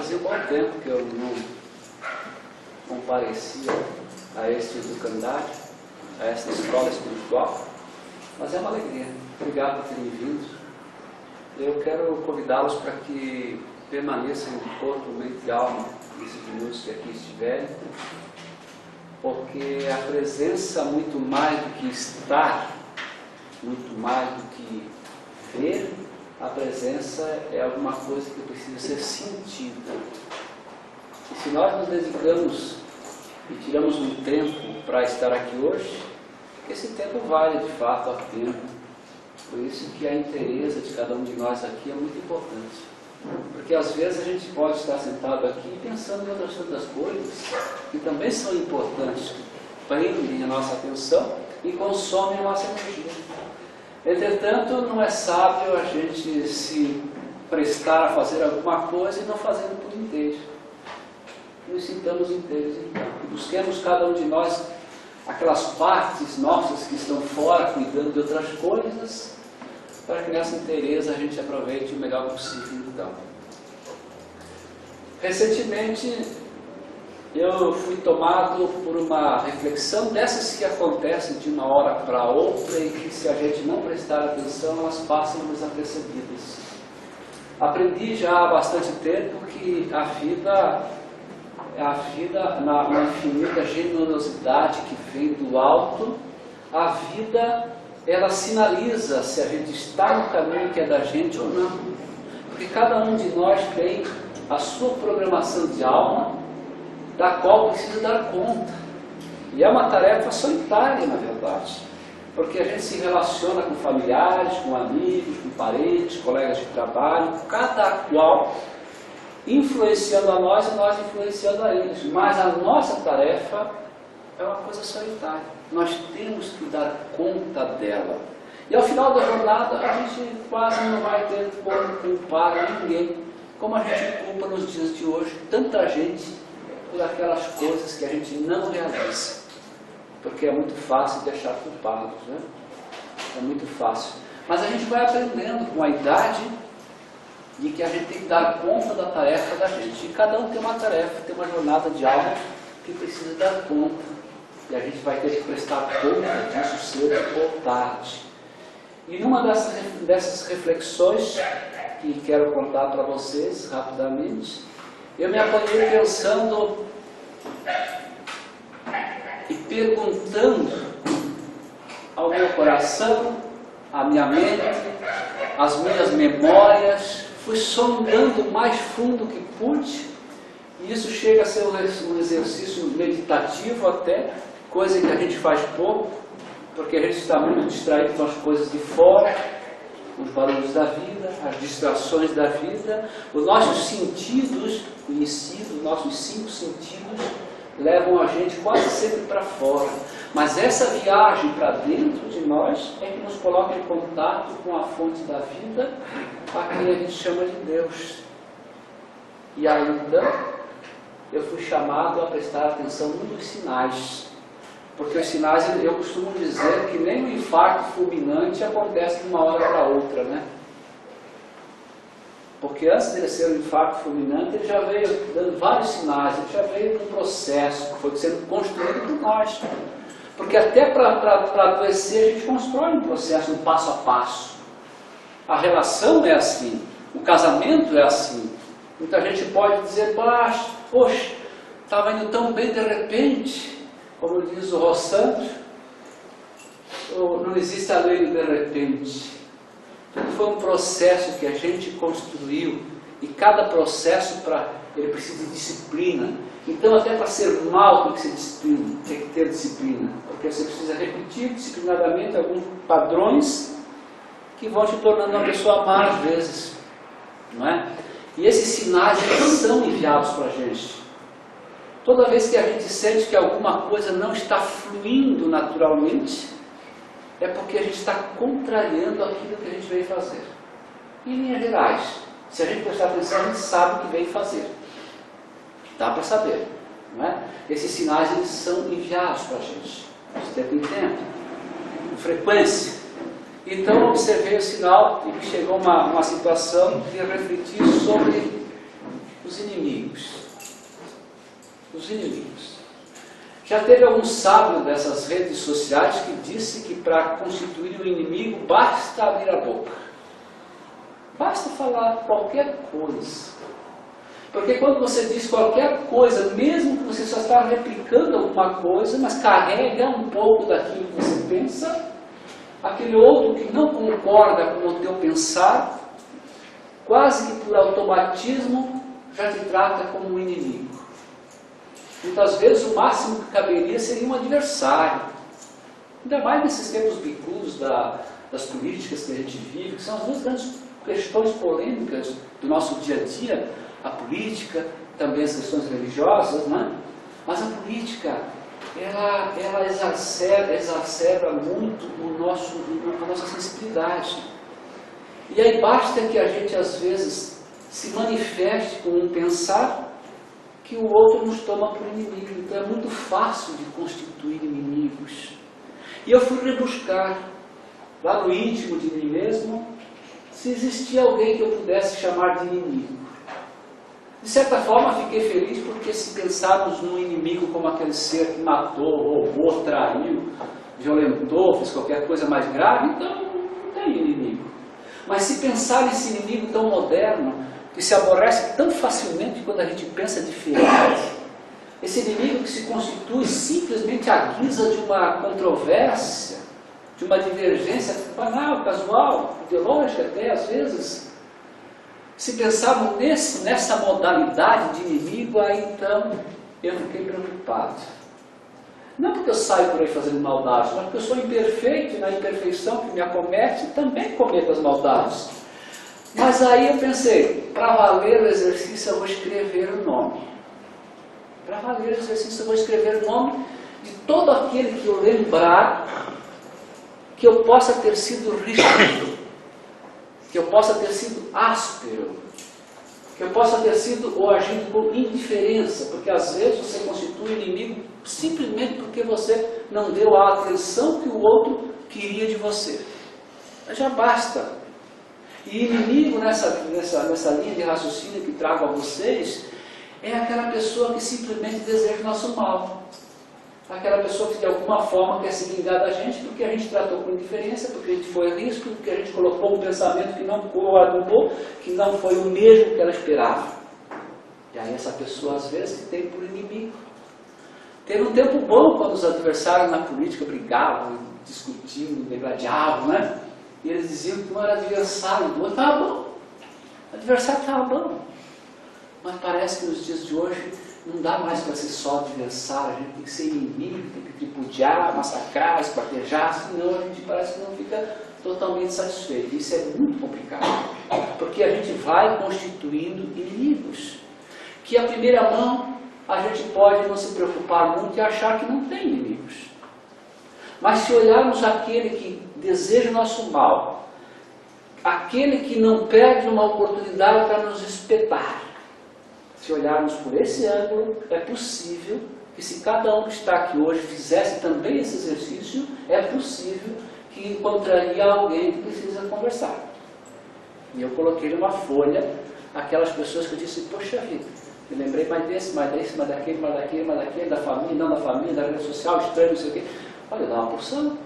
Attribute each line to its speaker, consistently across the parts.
Speaker 1: fazia um bom tempo que eu não comparecia a este educandade, a esta escola espiritual, mas é uma alegria. Obrigado por terem vindo. Eu quero convidá-los para que permaneçam de corpo, mente e alma nesses minutos que aqui estiverem, porque a presença, muito mais do que estar, muito mais do que ver, a presença é alguma coisa que precisa ser sentida. E se nós nos dedicamos e tiramos um tempo para estar aqui hoje, esse tempo vale de fato a pena. Por isso que a inteireza de cada um de nós aqui é muito importante. Porque às vezes a gente pode estar sentado aqui pensando em outras tantas coisas que também são importantes, que prendem a nossa atenção e consomem a nossa energia. Entretanto, não é sábio a gente se prestar a fazer alguma coisa e não fazendo por inteiro. Nos sintamos inteiros então. E busquemos cada um de nós aquelas partes nossas que estão fora, cuidando de outras coisas, para que nessa inteireza a gente aproveite o melhor possível então. Recentemente eu fui tomado por uma reflexão dessas que acontecem de uma hora para outra e que, se a gente não prestar atenção, elas passam desapercebidas. Aprendi já há bastante tempo que a vida na infinita generosidade que vem do alto, a vida, ela sinaliza se a gente está no caminho que é da gente ou não. Porque cada um de nós tem a sua programação de alma, da qual precisa dar conta. E é uma tarefa solitária, na verdade. Porque a gente se relaciona com familiares, com amigos, com parentes, colegas de trabalho, cada qual influenciando a nós e nós influenciando a eles. Mas a nossa tarefa é uma coisa solitária. Nós temos que dar conta dela. E ao final da jornada a gente quase não vai ter como culpar ninguém, como a gente culpa nos dias de hoje tanta gente por aquelas coisas que a gente não realiza. Porque é muito fácil deixar culpados, né? É muito fácil. Mas a gente vai aprendendo com a idade de que a gente tem que dar conta da tarefa da gente. E cada um tem uma tarefa, tem uma jornada de alma que precisa dar conta. E a gente vai ter que prestar conta disso cedo ou tarde. E numa dessas reflexões que quero contar para vocês rapidamente, eu me apanhei pensando e perguntando ao meu coração, à minha mente, às minhas memórias, fui sondando o mais fundo que pude, e isso chega a ser um exercício meditativo até, coisa que a gente faz pouco, porque a gente está muito distraído com as coisas de fora, os barulhos da vida, as distrações da vida. Os nossos sentidos conhecidos, nossos 5 sentidos, levam a gente quase sempre para fora. Mas essa viagem para dentro de nós é que nos coloca em contato com a fonte da vida, a quem a gente chama de Deus. E aí então, eu fui chamado a prestar atenção nos sinais. Porque os sinais, eu costumo dizer que nem o infarto fulminante acontece de uma hora para outra, né? Porque antes de ele ser um infarto fulminante, ele já veio dando vários sinais, ele já veio num processo que foi sendo construído por nós. Porque até para adoecer, a gente constrói um processo, um passo a passo. A relação é assim, o casamento é assim. Muita gente pode dizer, poxa, estava indo tão bem de repente, como diz o Rossanto, não existe a lei do de repente. Tudo foi um processo que a gente construiu, e cada processo ele precisa de disciplina. Então até para ser mal tem que ser disciplina, tem que ter disciplina, porque você precisa repetir disciplinadamente alguns padrões que vão te tornando uma pessoa má às vezes, não é? E esses sinais são enviados para a gente. Toda vez que a gente sente que alguma coisa não está fluindo naturalmente, é porque a gente está contrariando aquilo que a gente veio fazer. E, em linhas gerais, se a gente prestar atenção, a gente sabe o que veio fazer. Dá para saber, não é? Esses sinais, eles são enviados para a gente, de tempo em tempo, com frequência. Então, eu observei o sinal e chegou uma situação de refletir sobre Os inimigos. Os inimigos. Já teve algum sábio dessas redes sociais que disse que para constituir um inimigo basta abrir a boca. Basta falar qualquer coisa. Porque quando você diz qualquer coisa, mesmo que você só está replicando alguma coisa, mas carrega um pouco daquilo que você pensa, aquele outro que não concorda com o teu pensar, quase que por automatismo, já te trata como um inimigo. Muitas vezes o máximo que caberia seria um adversário. Ainda mais nesses tempos bicudos das políticas que a gente vive, que são as duas grandes questões polêmicas do nosso dia a dia, a política, também as questões religiosas, né? Mas a política, ela exacerba muito a nossa sensibilidade. E aí basta que a gente às vezes se manifeste com um pensar que o outro nos toma por inimigo. Então é muito fácil de constituir inimigos. E eu fui rebuscar, lá no íntimo de mim mesmo, se existia alguém que eu pudesse chamar de inimigo. De certa forma fiquei feliz porque se pensarmos num inimigo como aquele ser que matou, roubou, traiu, violentou, fez qualquer coisa mais grave, então não tem inimigo. Mas se pensar nesse inimigo tão moderno, que se aborrece tão facilmente quando a gente pensa diferente, esse inimigo que se constitui simplesmente à guisa de uma controvérsia, de uma divergência banal, casual, ideológica até às vezes, se pensarmos nessa modalidade de inimigo, aí então eu fiquei preocupado. Não porque eu saio por aí fazendo maldade, mas porque eu sou imperfeito e na imperfeição que me acomete também cometo as maldades. Mas aí eu pensei, para valer o exercício eu vou escrever o nome. Para valer o exercício eu vou escrever o nome de todo aquele que eu lembrar que eu possa ter sido rígido, que eu possa ter sido áspero, que eu possa ter sido ou agindo com indiferença, porque às vezes você constitui inimigo simplesmente porque você não deu a atenção que o outro queria de você. Mas já basta. E inimigo nessa linha de raciocínio que trago a vocês é aquela pessoa que simplesmente deseja o nosso mal. Aquela pessoa que de alguma forma quer se vingar da gente porque a gente tratou com indiferença, porque a gente foi risco, porque a gente colocou um pensamento que não coaduvou, que não foi o mesmo que ela esperava. E aí essa pessoa às vezes tem por inimigo. Teve um tempo bom quando os adversários na política brigavam, discutiam, degladiavam, né? E eles diziam que um era adversário do outro. Estava bom. O adversário estava bom. Mas parece que nos dias de hoje não dá mais para ser só adversário. A gente tem que ser inimigo, tem que tripudiar, massacrar, esquartejar. Senão a gente parece que não fica totalmente satisfeito. Isso é muito complicado. Porque a gente vai constituindo inimigos. Que à primeira mão a gente pode não se preocupar muito e achar que não tem inimigos. Mas se olharmos aquele que deseja o nosso mal, aquele que não perde uma oportunidade para nos espetar, se olharmos por esse ângulo, é possível que se cada um que está aqui hoje fizesse também esse exercício, é possível que encontraria alguém que precisa conversar. E eu coloquei numa folha aquelas pessoas que eu disse, poxa vida, me lembrei mais desse, mais daquele, da família, não da família, da rede social, estranho, não sei o quê. Olha, dá uma porção.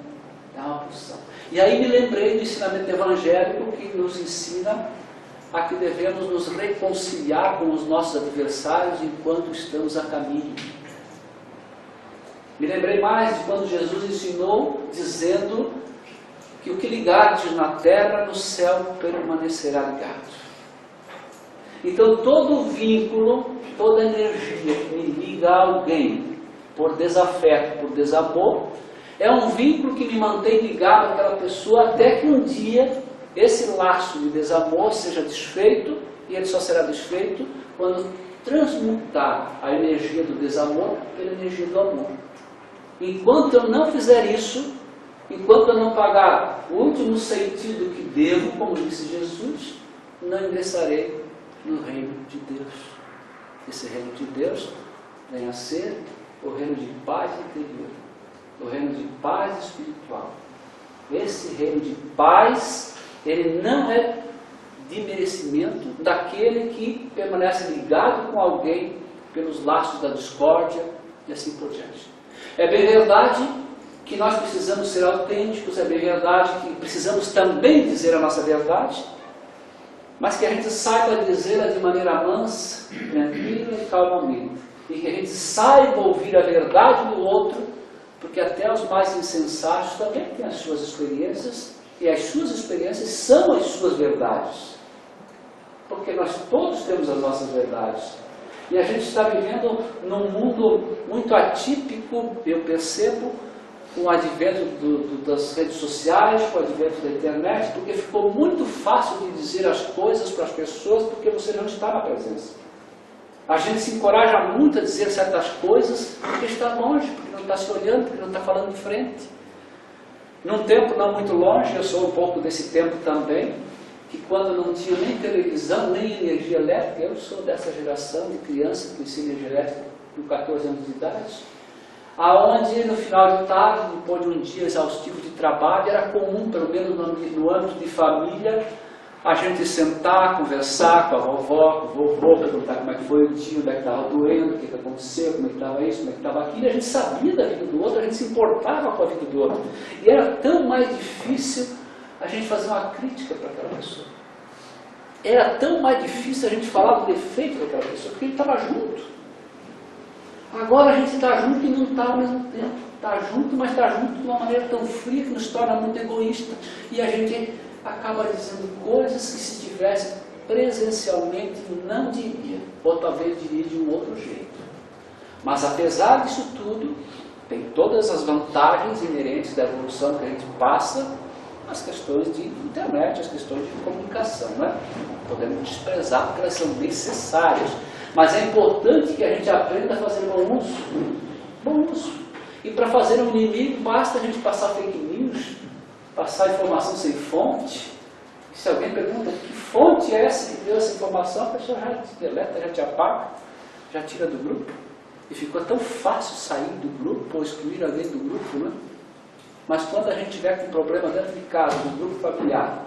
Speaker 1: Dá uma porção. E aí me lembrei do ensinamento evangélico que nos ensina a que devemos nos reconciliar com os nossos adversários enquanto estamos a caminho. Me lembrei mais de quando Jesus ensinou, dizendo que o que ligardes na terra, no céu permanecerá ligado. Então todo vínculo, toda energia que me liga a alguém por desafeto, por desamor, é um vínculo que me mantém ligado àquela pessoa até que um dia esse laço de desamor seja desfeito, e ele só será desfeito quando transmutar a energia do desamor pela energia do amor. Enquanto eu não fizer isso, enquanto eu não pagar o último sentido que devo, como disse Jesus, não ingressarei no reino de Deus. Esse reino de Deus vem a ser o reino de paz interior, o reino de paz espiritual. Esse reino de paz, ele não é de merecimento daquele que permanece ligado com alguém pelos laços da discórdia e assim por diante. É bem verdade que nós precisamos ser autênticos, é bem verdade que precisamos também dizer a nossa verdade, mas que a gente saiba dizê-la de maneira mansa, tranquila e calmamente. E que a gente saiba ouvir a verdade do outro, porque até os mais insensatos também têm as suas experiências, e as suas experiências são as suas verdades. Porque nós todos temos as nossas verdades. E a gente está vivendo num mundo muito atípico, eu percebo, com o advento das redes sociais, com o advento da internet, porque ficou muito fácil de dizer as coisas para as pessoas, porque você não está na presença. A gente se encoraja muito a dizer certas coisas porque está longe, porque não está se olhando, porque não está falando de frente. Num tempo não muito longe, eu sou um pouco desse tempo também, que quando não tinha nem televisão, nem energia elétrica, eu sou dessa geração de criança que conheci energia elétrica com 14 anos de idade, aonde no final de tarde, depois de um dia exaustivo de trabalho, era comum, pelo menos no âmbito de família, a gente sentar, conversar com a vovó, com o vovô, perguntar como é que foi o dia, onde é que estava doendo, o que aconteceu, como é que estava isso, como é que estava aquilo. A gente sabia da vida do outro, a gente se importava com a vida do outro. E era tão mais difícil a gente fazer uma crítica para aquela pessoa. Era tão mais difícil a gente falar do defeito daquela pessoa, porque ele estava junto. Agora a gente está junto e não está ao mesmo tempo. Está junto, mas está junto de uma maneira tão fria que nos torna muito egoísta. E a gente acaba dizendo coisas que se tivesse presencialmente não diria, ou talvez diria de um outro jeito. Mas apesar disso tudo, tem todas as vantagens inerentes da evolução que a gente passa, as questões de internet, as questões de comunicação, né? Não podemos desprezar porque elas são necessárias. Mas é importante que a gente aprenda a fazer bom uso. Bom uso. E para fazer um inimigo, basta a gente passar fake news, passar informação sem fonte. E se alguém pergunta que fonte é essa que deu essa informação, a pessoa já te deleta, já te apaga, já tira do grupo. E ficou tão fácil sair do grupo ou excluir alguém do grupo, né? Mas quando a gente tiver com um problema dentro de casa, no grupo familiar,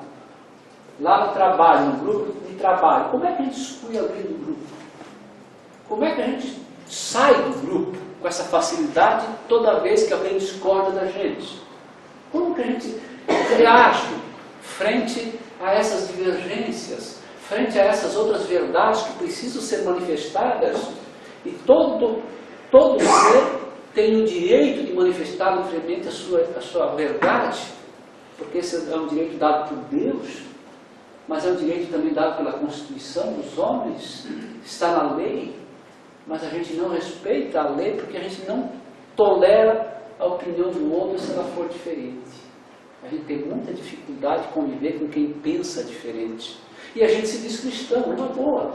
Speaker 1: lá no trabalho, no grupo de trabalho, como é que a gente exclui alguém do grupo? Como é que a gente sai do grupo com essa facilidade toda vez que alguém discorda da gente? Como que a gente reage frente a essas divergências, frente a essas outras verdades que precisam ser manifestadas? E todo ser tem o direito de manifestar livremente a sua verdade, porque esse é um direito dado por Deus, mas é um direito também dado pela Constituição dos homens, está na lei, mas a gente não respeita a lei porque a gente não tolera a opinião do outro se ela for diferente. A gente tem muita dificuldade de conviver com quem pensa diferente. E a gente se diz cristão, uma boa.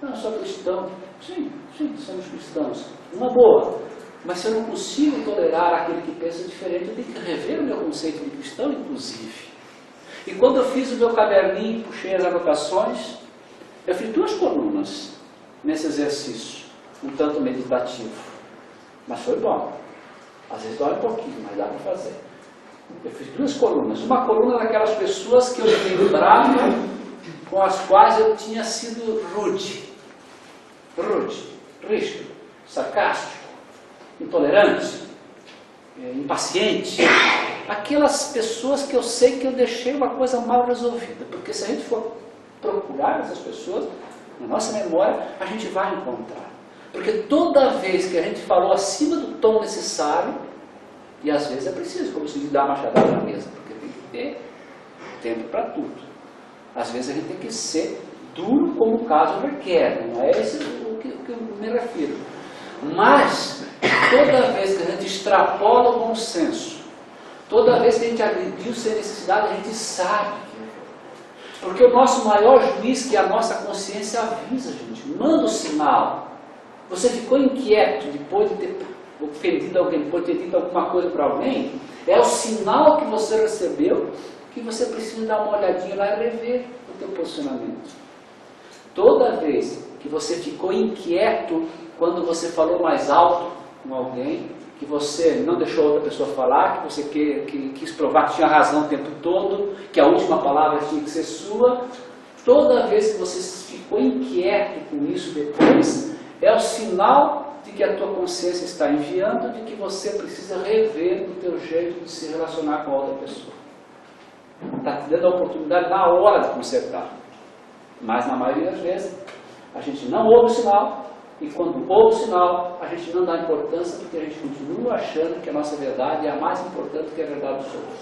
Speaker 1: Não, sou cristão. Sim, somos cristãos. Uma boa. Mas se eu não consigo tolerar aquele que pensa diferente, eu tenho que rever o meu conceito de cristão, inclusive. E quando eu fiz o meu caderninho, puxei as anotações, eu fiz 2 colunas nesse exercício, um tanto meditativo. Mas foi bom. Às vezes dói um pouquinho, mas dá para fazer. Eu fiz 2 colunas. Uma coluna daquelas pessoas que eu me lembrava, com as quais eu tinha sido rude, rígido, sarcástico, intolerante, impaciente. Aquelas pessoas que eu sei que eu deixei uma coisa mal resolvida. Porque se a gente for procurar essas pessoas, na nossa memória, a gente vai encontrar. Porque toda vez que a gente falou acima do tom necessário, e às vezes é preciso, como se diz, dar uma machadada na mesa, porque tem que ter tempo para tudo. Às vezes a gente tem que ser duro como o caso requer, não é esse o que eu me refiro. Mas, toda vez que a gente extrapola o bom senso, toda vez que a gente agrediu sem necessidade, a gente sabe que é. Porque o nosso maior juiz, que é a nossa consciência, avisa, gente, manda o sinal. Você ficou inquieto depois de ter ofendido alguém, depois de ter dito alguma coisa para alguém, é o sinal que você recebeu que você precisa dar uma olhadinha lá e rever o teu posicionamento. Toda vez que você ficou inquieto quando você falou mais alto com alguém, que você não deixou outra pessoa falar, que você quis provar que tinha razão o tempo todo, que a última palavra tinha que ser sua, Toda vez que você ficou inquieto com isso depois, é o sinal de que a tua consciência está enviando, de que você precisa rever o teu jeito de se relacionar com a outra pessoa. Está te dando a oportunidade na hora de consertar. Mas na maioria das vezes, a gente não ouve o sinal, e quando ouve o sinal, a gente não dá importância, porque a gente continua achando que a nossa verdade é a mais importante que a verdade dos outros.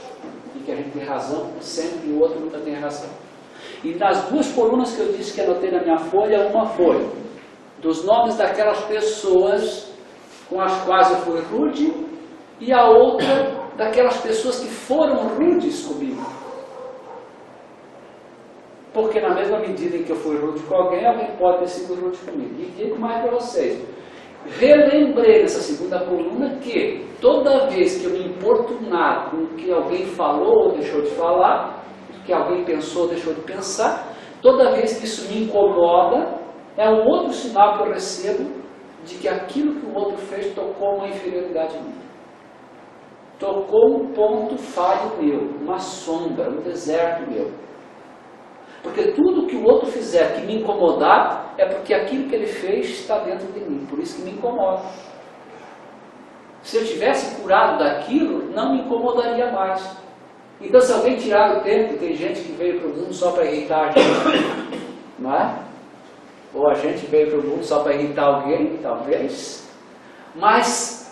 Speaker 1: E que a gente tem razão sempre e o outro nunca tem razão. E nas duas colunas que eu disse que anotei na minha folha, uma foi dos nomes daquelas pessoas com as quais eu fui rude, e a outra daquelas pessoas que foram rudes comigo. Porque na mesma medida em que eu fui rude com alguém pode ter sido rude comigo. E digo mais para vocês, relembrei nessa segunda coluna que toda vez que eu me importunar com o que alguém falou ou deixou de falar, o que alguém pensou ou deixou de pensar, toda vez que isso me incomoda, é um outro sinal que eu recebo de que aquilo que o outro fez tocou uma inferioridade minha. Tocou um ponto falho meu, uma sombra, um deserto meu. Porque tudo que o outro fizer que me incomodar, é porque aquilo que ele fez está dentro de mim, por isso que me incomoda. Se eu tivesse curado daquilo, não me incomodaria mais. Então se alguém tirar do tempo, tem gente que veio para o mundo só para irritar a gente, não é? Ou a gente veio para o mundo só para irritar alguém, talvez. Mas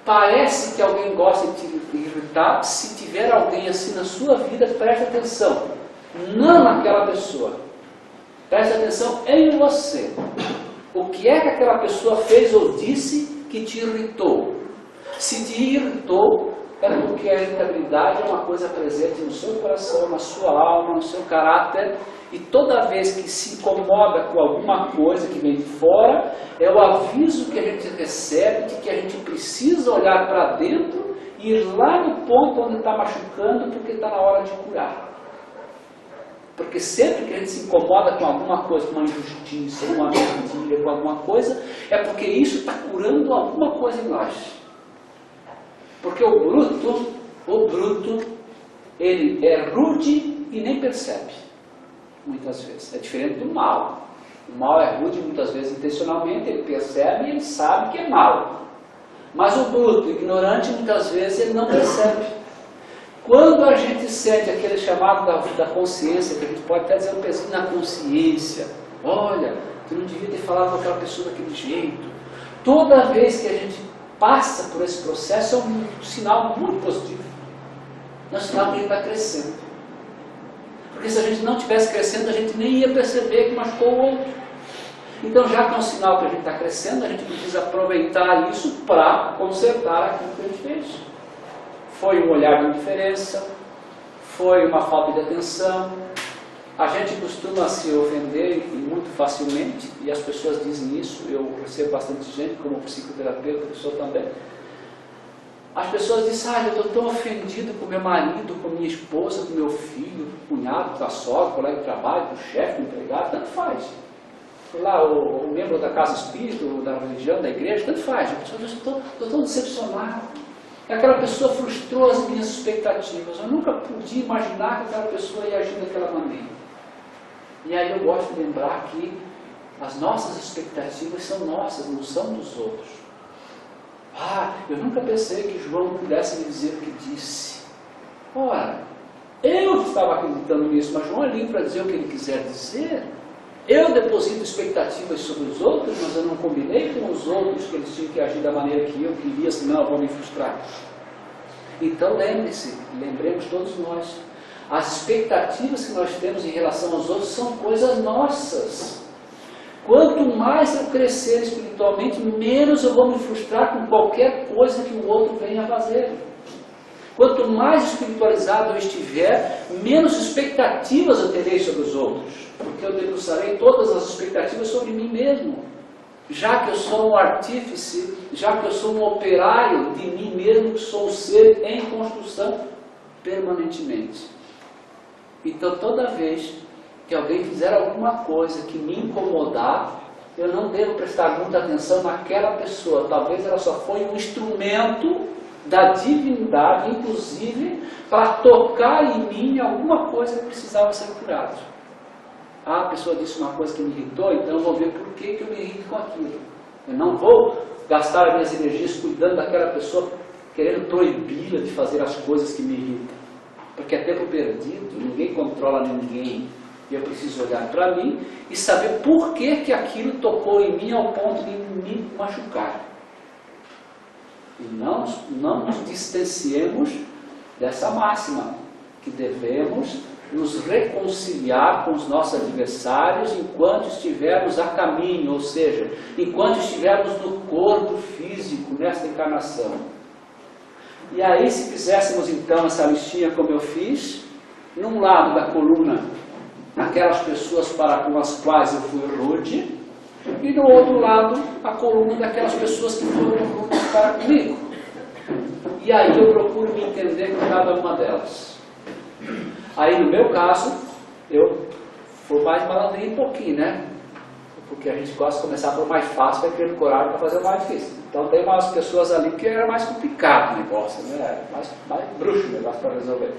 Speaker 1: parece que alguém gosta de te irritar. Se tiver alguém assim na sua vida, preste atenção. Não naquela pessoa. Preste atenção em você. O que é que aquela pessoa fez ou disse que te irritou? Se te irritou, é porque a irritabilidade é uma coisa presente no seu coração, na sua alma, no seu caráter. E toda vez que se incomoda com alguma coisa que vem de fora, é o aviso que a gente recebe de que a gente precisa olhar para dentro e ir lá no ponto onde está machucando, porque está na hora de curar. Porque sempre que a gente se incomoda com alguma coisa, com uma injustiça, com uma mentira, com alguma coisa, é porque isso está curando alguma coisa em nós. Porque o bruto, ele é rude e nem percebe, muitas vezes. É diferente do mal. O mal é rude muitas vezes intencionalmente, ele percebe e ele sabe que é mal. Mas o bruto, ignorante, muitas vezes ele não percebe. Quando a gente sente aquele chamado da consciência, que a gente pode até dizer um pezinho na consciência, olha, tu não devia ter falado com aquela pessoa daquele jeito. Toda vez que a gente passa por esse processo, é um sinal muito positivo. É um sinal que a gente está crescendo. Porque se a gente não estivesse crescendo, a gente nem ia perceber que machucou o outro. Então, já que é um sinal que a gente está crescendo, a gente precisa aproveitar isso para consertar aquilo que a gente fez. Foi um olhar de indiferença, foi uma falta de atenção. A gente costuma se ofender muito facilmente, e as pessoas dizem isso. Eu recebo bastante gente, como psicoterapeuta, que sou também. As pessoas dizem, eu estou tão ofendido com meu marido, com minha esposa, com meu filho, com o cunhado, com a sogra, com o colega de trabalho, com o chefe, com o empregado, tanto faz. Sei lá, o membro da casa espírita, da religião, da igreja, tanto faz. A pessoa diz, estou tão decepcionado. Aquela pessoa frustrou as minhas expectativas. Eu nunca podia imaginar que aquela pessoa ia agir daquela maneira. E aí eu gosto de lembrar que as nossas expectativas são nossas, não são dos outros. Eu nunca pensei que João pudesse me dizer o que disse. Ora, eu estava acreditando nisso, mas João é livre para dizer o que ele quiser dizer. Eu deposito expectativas sobre os outros, mas eu não combinei com os outros que eles tinham que agir da maneira que eu queria, senão eu vou me frustrar. Então lembremos todos nós, as expectativas que nós temos em relação aos outros são coisas nossas. Quanto mais eu crescer espiritualmente, menos eu vou me frustrar com qualquer coisa que o outro venha a fazer. Quanto mais espiritualizado eu estiver, menos expectativas eu terei sobre os outros. Porque eu debruçarei todas as expectativas sobre mim mesmo. Já que eu sou um artífice, já que eu sou um operário de mim mesmo, que sou um ser em construção permanentemente. Então toda vez que alguém fizer alguma coisa que me incomodar, eu não devo prestar muita atenção naquela pessoa. Talvez ela só foi um instrumento da divindade, inclusive, para tocar em mim alguma coisa que precisava ser curada. Ah, a pessoa disse uma coisa que me irritou, então eu vou ver por que eu me irrito com aquilo. Eu não vou gastar as minhas energias cuidando daquela pessoa, querendo proibi-la de fazer as coisas que me irritam. Porque é tempo perdido, ninguém controla ninguém. E eu preciso olhar para mim e saber por que aquilo tocou em mim ao ponto de me machucar. E não nos distanciemos dessa máxima, que devemos nos reconciliar com os nossos adversários enquanto estivermos a caminho, ou seja, enquanto estivermos no corpo físico, nesta encarnação. E aí, se fizéssemos então essa listinha como eu fiz, num lado da coluna, aquelas pessoas para com as quais eu fui rude, e no outro lado, a coluna daquelas pessoas que foram rudes para comigo. E aí eu procuro me entender com cada uma delas. Aí no meu caso, eu vou mais malandrinho um pouquinho, né? Porque a gente gosta de começar pelo mais fácil, vai criando coragem para fazer o mais difícil. Então tem umas pessoas ali que era mais complicado o negócio, né? Mais bruxo o negócio para resolver.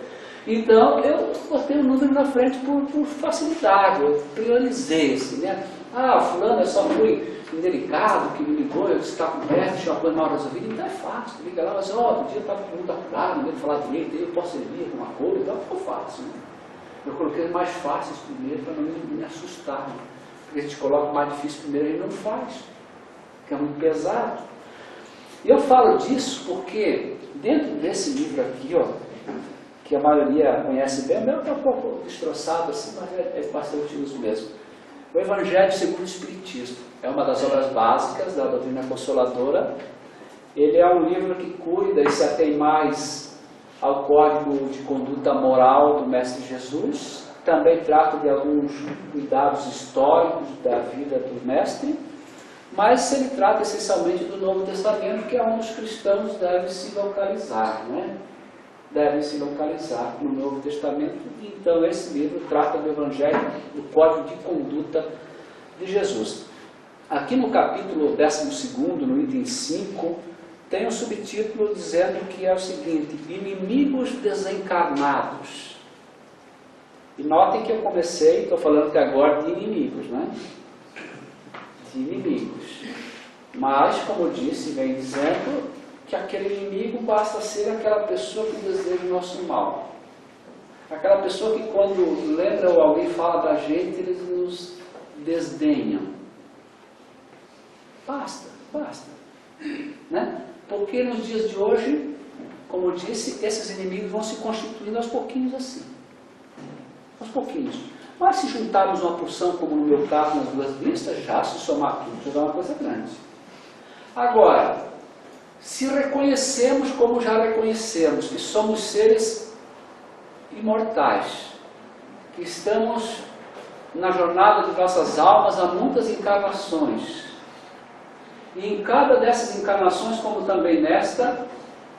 Speaker 1: Então eu botei o número na frente por facilidade, eu priorizei assim, né? Ah, fulano, eu só fui indelicado, que me ligou, eu disse que está com pressa, tinha uma coisa mal resolvida, então é fácil, liga lá, mas ó, o dia estava muito apurado, não devo falar direito, eu posso servir alguma coisa, então ficou fácil, né? Eu coloquei os mais fáceis primeiro para não me assustar, né? Porque a gente coloca o mais difícil primeiro e ele não faz, porque é muito pesado. E eu falo disso porque dentro desse livro aqui, ó, que a maioria conhece bem, o meu está um pouco destroçado assim, mas é bastante uso mesmo. O Evangelho segundo o Espiritismo é uma das obras básicas da doutrina consoladora. Ele é um livro que cuida e se atém mais ao código de conduta moral do Mestre Jesus. Também trata de alguns cuidados históricos da vida do Mestre, mas ele trata essencialmente do Novo Testamento, que é onde os cristãos devem se localizar, né? Devem se localizar no Novo Testamento. Então esse livro trata do Evangelho, do Código de Conduta de Jesus. Aqui no capítulo 12, no item 5, tem um subtítulo dizendo que é o seguinte: inimigos desencarnados. E notem que eu comecei, estou falando que agora de inimigos, né? De inimigos. Mas, como eu disse, vem dizendo que aquele inimigo basta ser aquela pessoa que deseja o nosso mal. Aquela pessoa que quando lembra ou alguém fala da gente, eles nos desdenham. Basta. Né? Porque nos dias de hoje, como eu disse, esses inimigos vão se constituindo aos pouquinhos assim. Aos pouquinhos. Mas se juntarmos uma porção, como no meu caso, nas duas vistas, já se somar tudo, já dá uma coisa grande. Agora, se reconhecemos como já reconhecemos, que somos seres imortais, que estamos na jornada de nossas almas há muitas encarnações, e em cada dessas encarnações, como também nesta,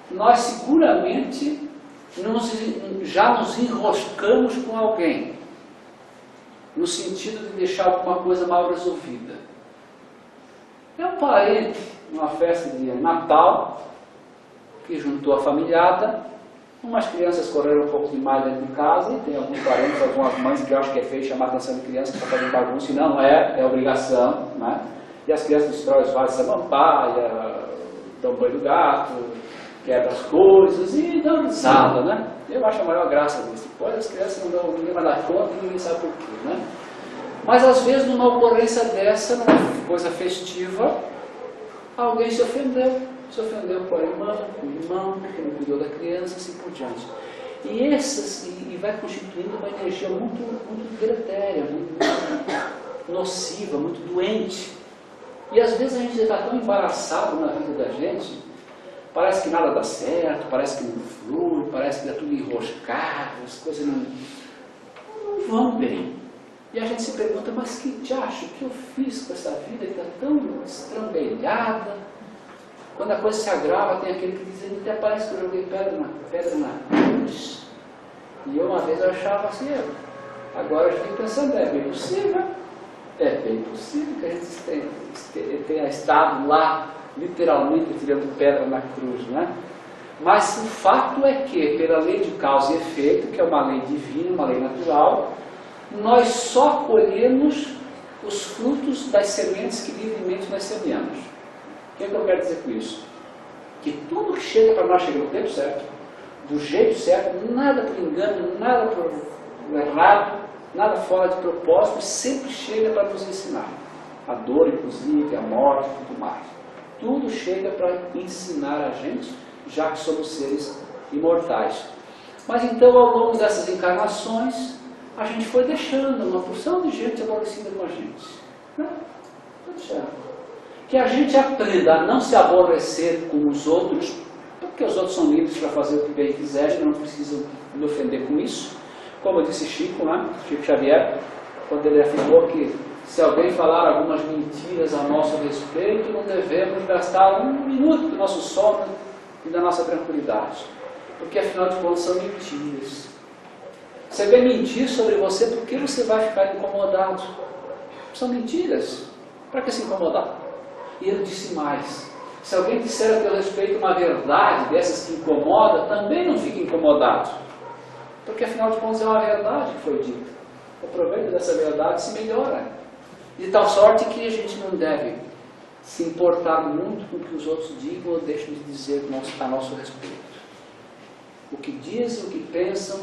Speaker 1: nós seguramente já nos enroscamos com alguém, no sentido de deixar alguma coisa mal resolvida. É um parente, numa festa de Natal, que juntou a familhada, umas crianças correram um pouco demais dentro de casa, e tem alguns parentes, algumas mães que acham que é feio chamar a atenção de crianças para fazer bagunça, e não é obrigação, né? E as crianças destroem os vasos de samambaia, dão banho do gato, quebram as coisas e dão risada, né? Eu acho a maior graça disso. Depois as crianças não dão, ninguém vai dar conta e ninguém sabe por quê, né? Mas às vezes numa ocorrência dessa, numa coisa festiva, alguém se ofendeu com a irmã, com o irmão, que não cuidou da criança, assim por diante. E vai constituindo uma energia muito deletéria, muito nociva, muito doente. E às vezes a gente está tão embaraçado na vida da gente, parece que nada dá certo, parece que não flui, parece que está tudo enroscado, as coisas não vão bem. E a gente se pergunta, mas que diacho que eu fiz com essa vida que está tão estrambelhada? Quando a coisa se agrava, tem aquele que diz, até parece que eu joguei pedra na cruz. E eu uma vez eu achava assim, agora eu fiquei pensando, é bem possível. É bem possível que a gente tenha estado lá, literalmente, tirando pedra na cruz, né? Mas o fato é que, pela lei de causa e efeito, que é uma lei divina, uma lei natural, nós só colhemos os frutos das sementes que livremente nós semeamos. O que eu quero dizer com isso? Que tudo que chega para nós chega no tempo certo, do jeito certo, nada por engano, nada por errado, nada fora de propósito, sempre chega para nos ensinar. A dor, inclusive, a morte, tudo mais. Tudo chega para ensinar a gente, já que somos seres imortais. Mas então, ao longo dessas encarnações, a gente foi deixando uma porção de gente aborrecida com a gente. Foi deixando. Que a gente aprenda a não se aborrecer com os outros, porque os outros são livres para fazer o que bem quiserem, não precisam me ofender com isso. Como disse Chico, né? Chico Xavier, quando ele afirmou que se alguém falar algumas mentiras a nosso respeito, não devemos gastar um minuto do nosso sono e da nossa tranquilidade. Porque afinal de contas são mentiras. Se alguém mentir sobre você, por que você vai ficar incomodado? São mentiras. Para que se incomodar? E ele disse mais. Se alguém disser a teu respeito uma verdade dessas que incomoda, também não fique incomodado. Porque afinal de contas é uma verdade que foi dita. O proveito dessa verdade se melhora. De tal sorte que a gente não deve se importar muito com o que os outros digam ou deixam de dizer a nosso respeito. O que dizem, o que pensam,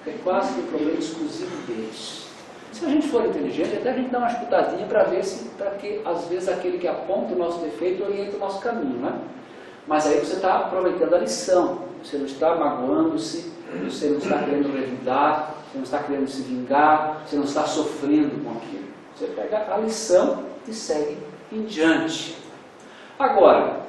Speaker 1: é quase que um problema exclusivo deles. Se a gente for inteligente, até a gente dá uma escutadinha para ver se, para que às vezes aquele que aponta o nosso defeito orienta o nosso caminho, né? Mas aí você está aproveitando a lição, você não está magoando-se, você não está querendo revidar, você não está querendo se vingar, você não está sofrendo com aquilo. Você pega a lição e segue em diante. Agora,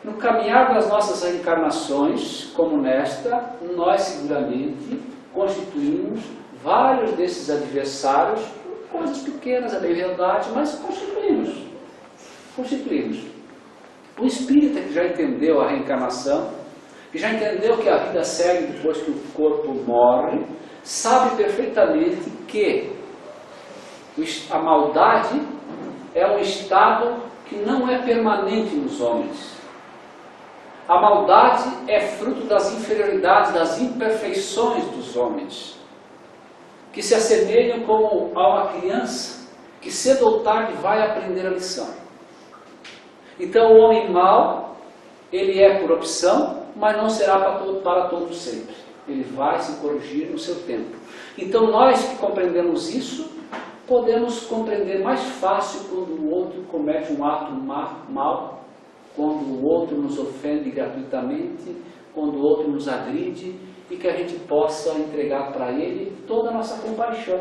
Speaker 1: no caminhar das nossas reencarnações, como nesta, nós seguramente constituímos vários desses adversários, coisas pequenas, é bem verdade, mas constituímos. O espírita que já entendeu a reencarnação, que já entendeu que a vida segue depois que o corpo morre, sabe perfeitamente que a maldade é um estado que não é permanente nos homens. A maldade é fruto das inferioridades, das imperfeições dos homens, que se assemelham como a uma criança que cedo ou tarde vai aprender a lição. Então o homem mau, ele é por opção, mas não será para todo sempre. Ele vai se corrigir no seu tempo. Então nós que compreendemos isso, podemos compreender mais fácil quando o outro comete um ato mau, quando o outro nos ofende gratuitamente, quando o outro nos agride, e que a gente possa entregar para ele toda a nossa compaixão.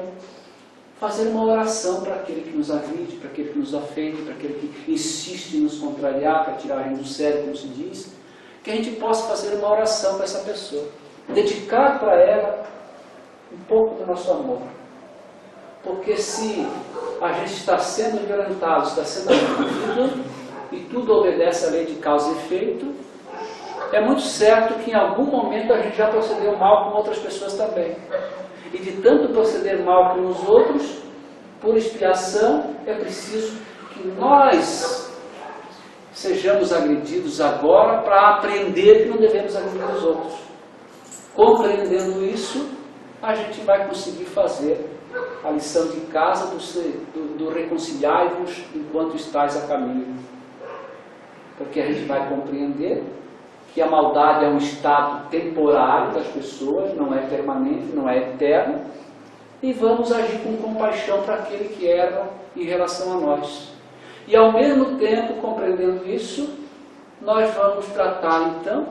Speaker 1: Fazer uma oração para aquele que nos agride, para aquele que nos ofende, para aquele que insiste em nos contrariar, para tirar a gente do sério, como se diz, que a gente possa fazer uma oração para essa pessoa. Dedicar para ela um pouco do nosso amor. Porque se a gente está sendo violentado, está sendo agredido, e tudo obedece à lei de causa e efeito, é muito certo que em algum momento a gente já procedeu mal com outras pessoas também. E de tanto proceder mal com os outros, por expiação, é preciso que nós sejamos agredidos agora para aprender que não devemos agredir os outros. Compreendendo isso, a gente vai conseguir fazer a lição de casa do reconciliai-vos enquanto estáis a caminho. Porque a gente vai compreender que a maldade é um estado temporário das pessoas, não é permanente, não é eterno, e vamos agir com compaixão para aquele que erra em relação a nós. E ao mesmo tempo, compreendendo isso, nós vamos tratar então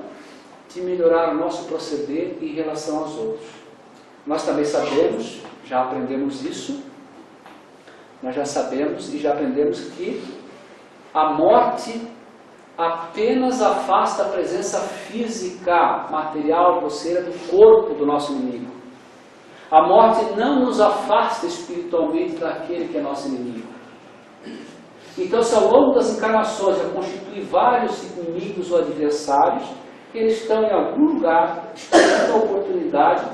Speaker 1: de melhorar o nosso proceder em relação aos outros. Nós também sabemos, já aprendemos isso, nós já sabemos e já aprendemos que a morte apenas afasta a presença física, material, grosseira do corpo do nosso inimigo. A morte não nos afasta espiritualmente daquele que é nosso inimigo. Então, se ao longo das encarnações eu constituir vários inimigos ou adversários, eles estão em algum lugar esperando a oportunidade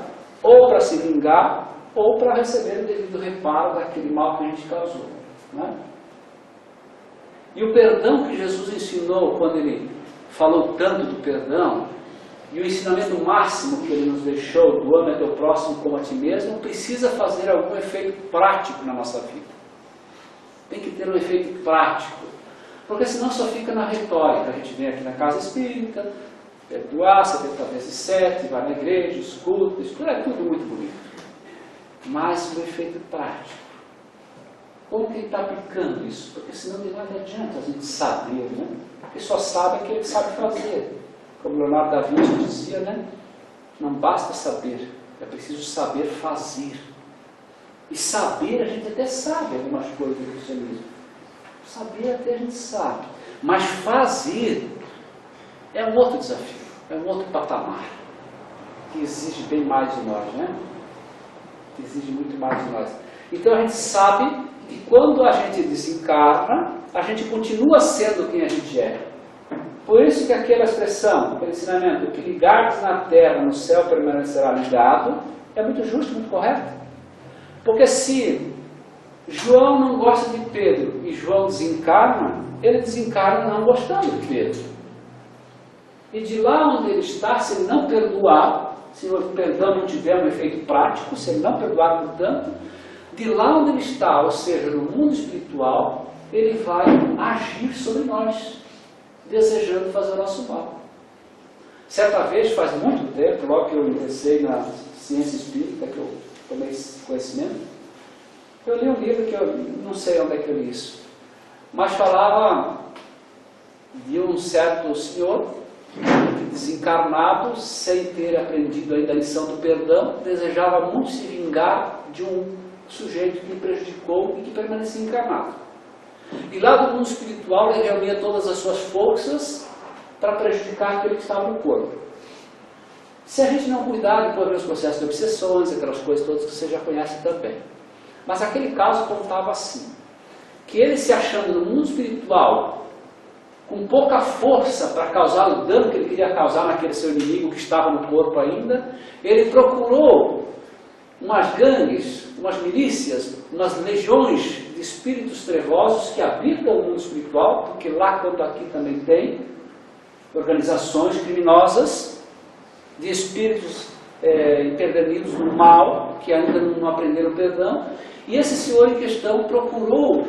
Speaker 1: ou para se vingar ou para receber o devido reparo daquele mal que a gente causou, né? E o perdão que Jesus ensinou, quando ele falou tanto do perdão, e o ensinamento máximo que ele nos deixou, do ame a teu próximo como a ti mesmo, precisa fazer algum efeito prático na nossa vida. Tem que ter um efeito prático, porque senão só fica na retórica. A gente vem aqui na casa espírita, perdoar 70 vezes 7, vai na igreja, escuta, isso é tudo muito bonito. Mas o efeito prático, como que ele está aplicando isso? Porque senão de nada adianta a gente saber, né? Porque só sabe aquele que sabe fazer. Como Leonardo da Vinci dizia, né? Não basta saber, é preciso saber fazer. E saber, a gente até sabe algumas coisas do cristianismo. Saber até a gente sabe. Mas fazer é um outro desafio, é um outro patamar, que exige bem mais de nós, né? Que exige muito mais de nós. Então a gente sabe que quando a gente desencarna, a gente continua sendo quem a gente é. Por isso que aquela expressão, aquele ensinamento, que ligares na terra, no céu permanecerá ligado, é muito justo, muito correto. Porque se João não gosta de Pedro e João desencarna, ele desencarna não gostando de Pedro. E de lá onde ele está, se ele não perdoar, se o perdão não tiver um efeito prático, se ele não perdoar portanto, de lá onde ele está, ou seja, no mundo espiritual, ele vai agir sobre nós, desejando fazer o nosso mal. Certa vez, faz muito tempo, logo que eu ingressei na ciência espírita, que eu tomei esse conhecimento, eu li um livro que eu não sei onde é que eu li isso, mas falava de um certo senhor desencarnado, sem ter aprendido ainda a lição do perdão, desejava muito se vingar de um sujeito que o prejudicou e que permanecia encarnado. E lá do mundo espiritual ele reunia todas as suas forças para prejudicar aquele que estava no corpo. Se a gente não cuidar, depois vem os processos de obsessões, aquelas coisas todas que você já conhece também. Mas aquele caso contava assim, que ele se achando no mundo espiritual com pouca força para causar o dano que ele queria causar naquele seu inimigo que estava no corpo ainda, ele procurou umas gangues, umas milícias, umas legiões de espíritos trevosos que habitam o mundo espiritual, porque lá quanto aqui também tem organizações criminosas de espíritos empedernidos no mal, que ainda não aprenderam perdão, e esse senhor em questão procurou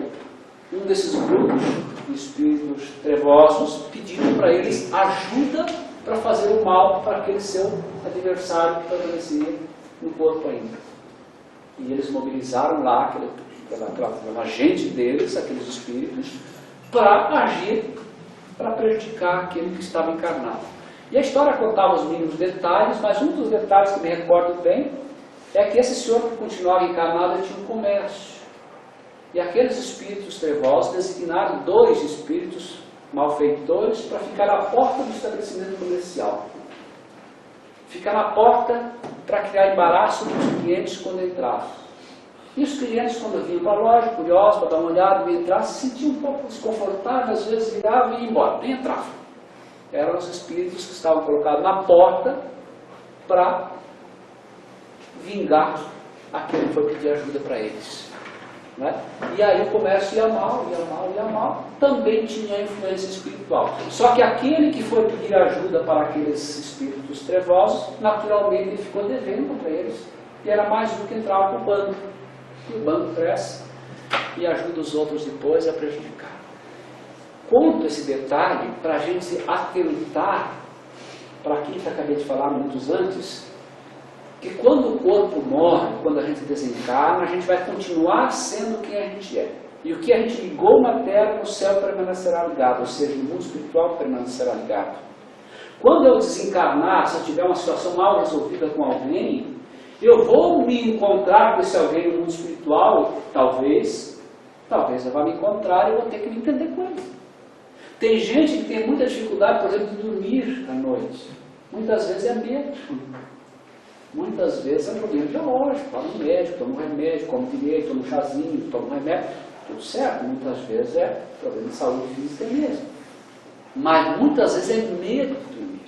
Speaker 1: um desses grupos de espíritos trevosos, pedindo para eles ajuda para fazer o mal para aquele seu adversário que permanecia no corpo ainda. E eles mobilizaram lá aquela gente deles, aqueles espíritos, para agir, para prejudicar aquele que estava encarnado. E a história contava os mínimos detalhes, mas um dos detalhes que me recordo bem é que esse senhor que continuava encarnado tinha um comércio. E aqueles espíritos trevosos designaram 2 espíritos malfeitores para ficar à porta do estabelecimento comercial. Ficar na porta para criar embaraço dos clientes quando entravam. E os clientes, quando vinham para a loja, curiosos, para dar uma olhada, e entrar, se sentiam um pouco desconfortáveis, às vezes viravam e iam embora, nem entravam. Eram os espíritos que estavam colocados na porta para vingar aquele que foi pedir ajuda para eles. Né? E aí o comércio ia mal, ia mal, ia mal, também tinha influência espiritual. Só que aquele que foi pedir ajuda para aqueles espíritos trevosos, naturalmente ele ficou devendo para eles. E era mais um que entrava para o banco. E o banco cresce e ajuda os outros depois a prejudicar. Conto esse detalhe para a gente atentar para aquilo que acabei de falar minutos antes, que quando o corpo morre, quando a gente desencarna, a gente vai continuar sendo quem a gente é. E o que a gente ligou na terra, no céu permanecerá ligado, ou seja, no mundo espiritual permanecerá ligado. Quando eu desencarnar, se eu tiver uma situação mal resolvida com alguém, eu vou me encontrar com esse alguém no mundo espiritual, talvez eu vá me encontrar e eu vou ter que me entender com ele. Tem gente que tem muita dificuldade, por exemplo, de dormir à noite. Muitas vezes é medo. Muitas vezes é problema biológico, vai no médico, toma um remédio, come direito, toma um chazinho, toma um remédio, tudo certo. Muitas vezes é problema de saúde física mesmo. Mas muitas vezes é medo de dormir.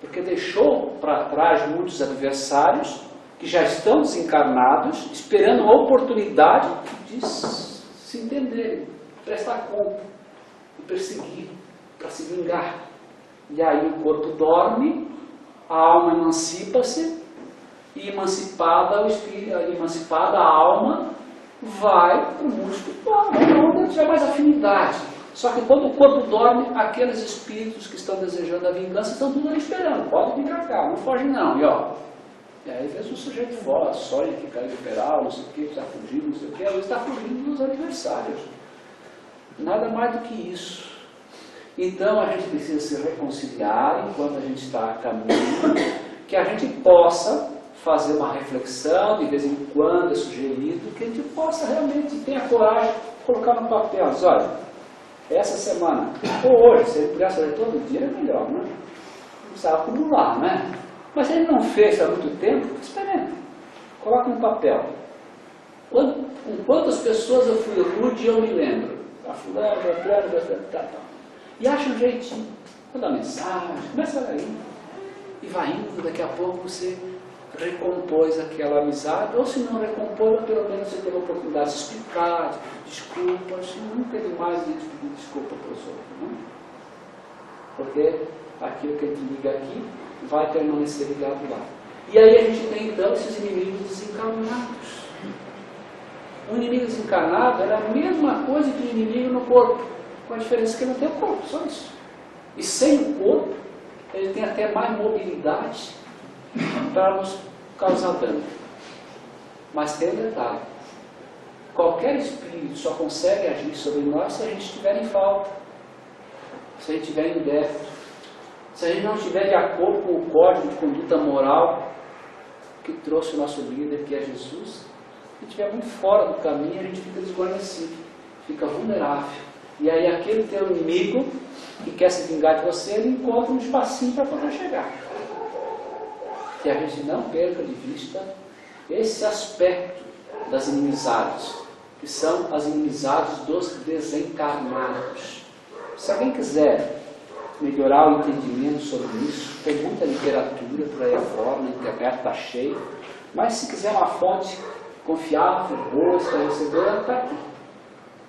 Speaker 1: Porque deixou para trás muitos adversários que já estão desencarnados, esperando a oportunidade de se entenderem, prestar conta, de perseguir, para se vingar. E aí o corpo dorme a alma emancipa-se, e emancipada a alma vai para o mundo espiritual, onde tiver mais afinidade. Só que quando o corpo dorme, aqueles espíritos que estão desejando a vingança estão tudo ali esperando. Pode vir pra cá, não foge não. E aí vê o sujeito fora, sonha que caiu do peral, não sei o que, está fugindo, não sei o que, ele está fugindo dos adversários. Nada mais do que isso. Então a gente precisa se reconciliar enquanto a gente está a caminho, que a gente possa fazer uma reflexão, de vez em quando é sugerido, que a gente possa realmente ter a coragem de colocar no papel. Diz, olha, essa semana, ou hoje, se ele pudesse fazer todo dia, é melhor, né? Não precisava acumular, né? Mas se ele não fez há muito tempo, experimenta. Coloca no papel. Com quantas pessoas eu fui rude, eu me lembro. A fulano, tá. E acha um jeitinho. Manda mensagem, começa daí. E vai indo, daqui a pouco você recompôs aquela amizade, ou se não recompôs, pelo menos você teve a oportunidade de explicar, de pedir desculpas, e nunca é demais de pedir desculpa para os outros, não? Porque aquilo que a gente liga aqui vai permanecer ligado lá. E aí a gente tem então esses inimigos desencarnados. O inimigo desencarnado era a mesma coisa que o inimigo no corpo, com a diferença que ele não tem o corpo, só isso. E sem o corpo, ele tem até mais mobilidade para nos causar dano. Mas tem um detalhe: qualquer espírito só consegue agir sobre nós se a gente estiver em falta, se a gente estiver em déficit, se a gente não estiver de acordo com o código de conduta moral que trouxe o nosso líder, que é Jesus. Se estiver muito fora do caminho, a gente fica desguarnecido, fica vulnerável. E aí aquele teu inimigo que quer se vingar de você, ele encontra um espacinho para poder chegar. Que a gente não perca de vista esse aspecto das inimizades, que são as inimizades dos desencarnados. Se alguém quiser melhorar o entendimento sobre isso, tem muita literatura por aí afora, na internet está cheio, mas se quiser uma fonte confiável, boa, esclarecedora, está aqui.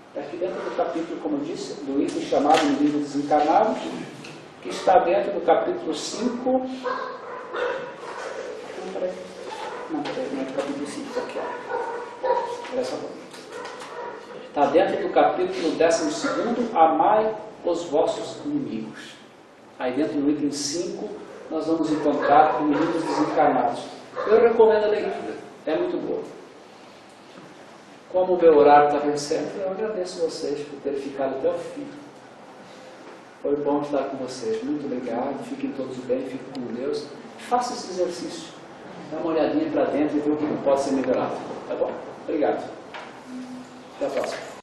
Speaker 1: Está aqui dentro do capítulo, como eu disse, do item chamado Inimigo Desencarnado, que está dentro do capítulo 5. Não é do capítulo 5, aqui, ó. Olha só. Está dentro do capítulo 12, Amai os vossos inimigos. Aí dentro do item 5, nós vamos encontrar inimigos desencarnados. Eu recomendo a leitura, é muito boa. Como o meu horário está vencendo, eu agradeço a vocês por terem ficado até o fim. Foi bom estar com vocês. Muito obrigado. Fiquem todos bem, fiquem com Deus. Faça esse exercício. Dá uma olhadinha para dentro e vê o que pode ser melhorado. Tá bom? Obrigado. Até a próxima.